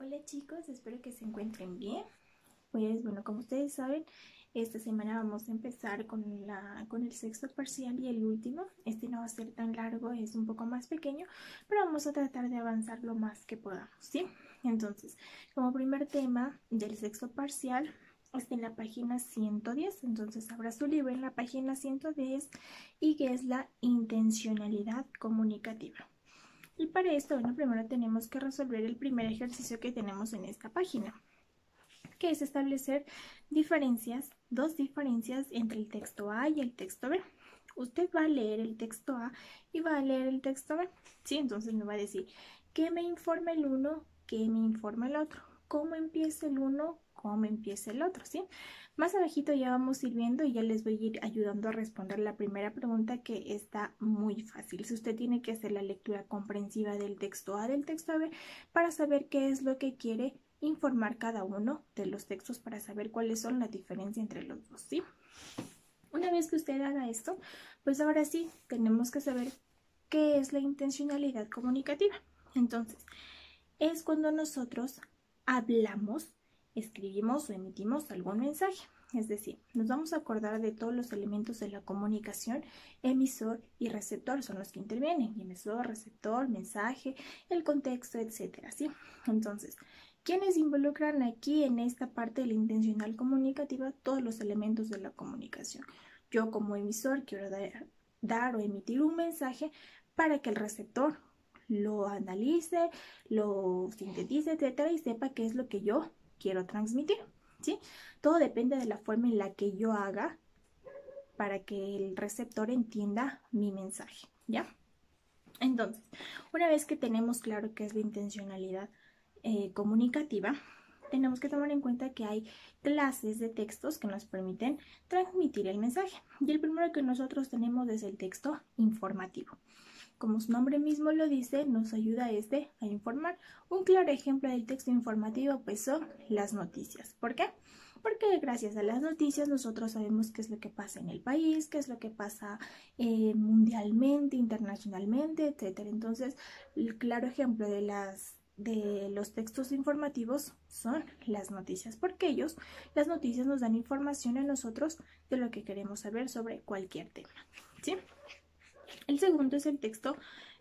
Hola chicos, espero que se encuentren bien. Pues bueno, como ustedes saben, esta semana vamos a empezar con el sexto parcial y el último. Este no va a ser tan largo, es un poco más pequeño, pero vamos a tratar de avanzar lo más que podamos, ¿sí? Entonces, como primer tema del sexto parcial, está en la página 110. Entonces, habrá su libro en la página 110 y que es la intencionalidad comunicativa. Y para esto, bueno, primero tenemos que resolver el primer ejercicio que tenemos en esta página, que es establecer dos diferencias entre el texto A y el texto B. Usted va a leer el texto A y va a leer el texto B, ¿sí? Entonces me va a decir, ¿qué me informa el uno? ¿Qué me informa el otro? ¿Cómo empieza el uno? ¿Cómo empieza el otro? ¿Sí? Más abajito ya vamos a ir viendo y ya les voy a ir ayudando a responder la primera pregunta, que está muy fácil. Si usted tiene que hacer la lectura comprensiva del texto A del texto B para saber qué es lo que quiere informar cada uno de los textos, para saber cuáles son la diferencia entre los dos, ¿sí? Una vez que usted haga esto, pues ahora sí tenemos que saber qué es la intencionalidad comunicativa. Entonces, es cuando nosotros hablamos, escribimos o emitimos algún mensaje. Es decir, nos vamos a acordar de todos los elementos de la comunicación. Emisor y receptor son los que intervienen. Emisor, receptor, mensaje, el contexto, etcétera, ¿sí? Entonces, ¿quiénes involucran aquí en esta parte de la intencional comunicativa? Todos los elementos de la comunicación. Yo como emisor quiero dar o emitir un mensaje para que el receptor lo analice, lo sintetice, etcétera, y sepa qué es lo que yo quiero transmitir, ¿sí? Todo depende de la forma en la que yo haga para que el receptor entienda mi mensaje, ¿ya? Entonces, una vez que tenemos claro qué es la intencionalidad comunicativa, tenemos que tomar en cuenta que hay clases de textos que nos permiten transmitir el mensaje. Y el primero que nosotros tenemos es el texto informativo. Como su nombre mismo lo dice, nos ayuda a informar. Un claro ejemplo del texto informativo pues son las noticias. ¿Por qué? Porque gracias a las noticias nosotros sabemos qué es lo que pasa en el país, qué es lo que pasa mundialmente, internacionalmente, etc. Entonces, el claro ejemplo de los textos informativos son las noticias, porque las noticias nos dan información a nosotros de lo que queremos saber sobre cualquier tema, ¿sí? El segundo es el texto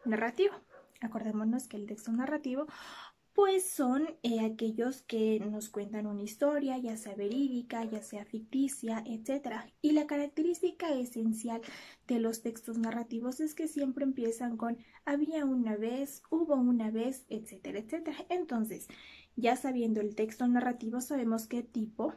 narrativo. Acordémonos que el texto narrativo pues son aquellos que nos cuentan una historia, ya sea verídica, ya sea ficticia, etc. Y la característica esencial de los textos narrativos es que siempre empiezan con había una vez, hubo una vez, etcétera, etcétera. Entonces, ya sabiendo el texto narrativo, sabemos qué tipo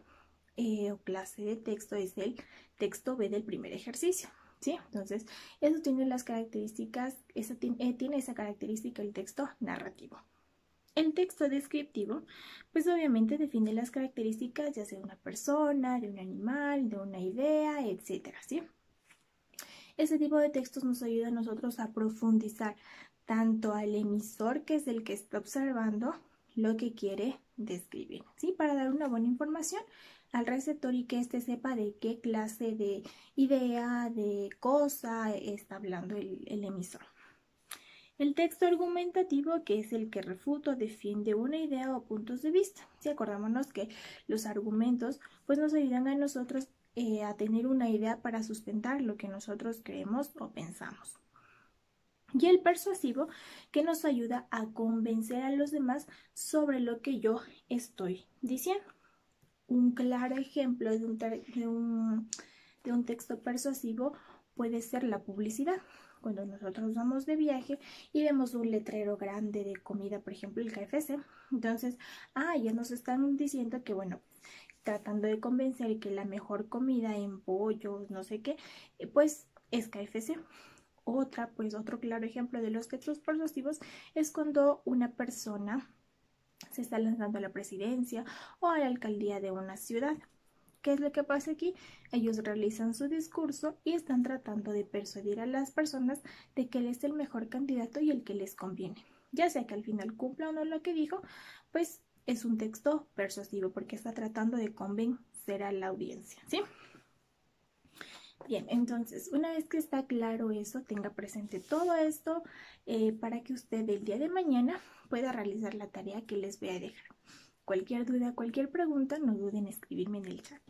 o clase de texto es el texto B del primer ejercicio, ¿sí? Entonces, eso tiene las características, tiene esa característica el texto narrativo. El texto descriptivo, pues obviamente define las características ya sea de una persona, de un animal, de una idea, etcétera, ¿sí? Este tipo de textos nos ayuda a nosotros a profundizar tanto al emisor, que es el que está observando lo que quiere describir, ¿sí? Para dar una buena información al receptor y que éste sepa de qué clase de idea, de cosa está hablando el emisor. El texto argumentativo, que es el que refuta o defiende una idea o puntos de vista. Si acordémonos que los argumentos pues nos ayudan a nosotros a tener una idea para sustentar lo que nosotros creemos o pensamos. Y el persuasivo, que nos ayuda a convencer a los demás sobre lo que yo estoy diciendo. Un claro ejemplo de un texto persuasivo puede ser la publicidad. Cuando nosotros vamos de viaje y vemos un letrero grande de comida, por ejemplo el KFC, entonces, ya nos están diciendo que, bueno, tratando de convencer que la mejor comida en pollos, no sé qué, pues es KFC. Otro claro ejemplo de los textos persuasivos es cuando una persona se está lanzando a la presidencia o a la alcaldía de una ciudad. ¿Qué es lo que pasa aquí? Ellos realizan su discurso y están tratando de persuadir a las personas de que él es el mejor candidato y el que les conviene. Ya sea que al final cumpla o no lo que dijo, pues es un texto persuasivo porque está tratando de convencer a la audiencia, ¿sí? Bien, entonces, una vez que está claro eso, tenga presente todo esto para que usted el día de mañana pueda realizar la tarea que les voy a dejar. Cualquier duda, cualquier pregunta, no duden en escribirme en el chat.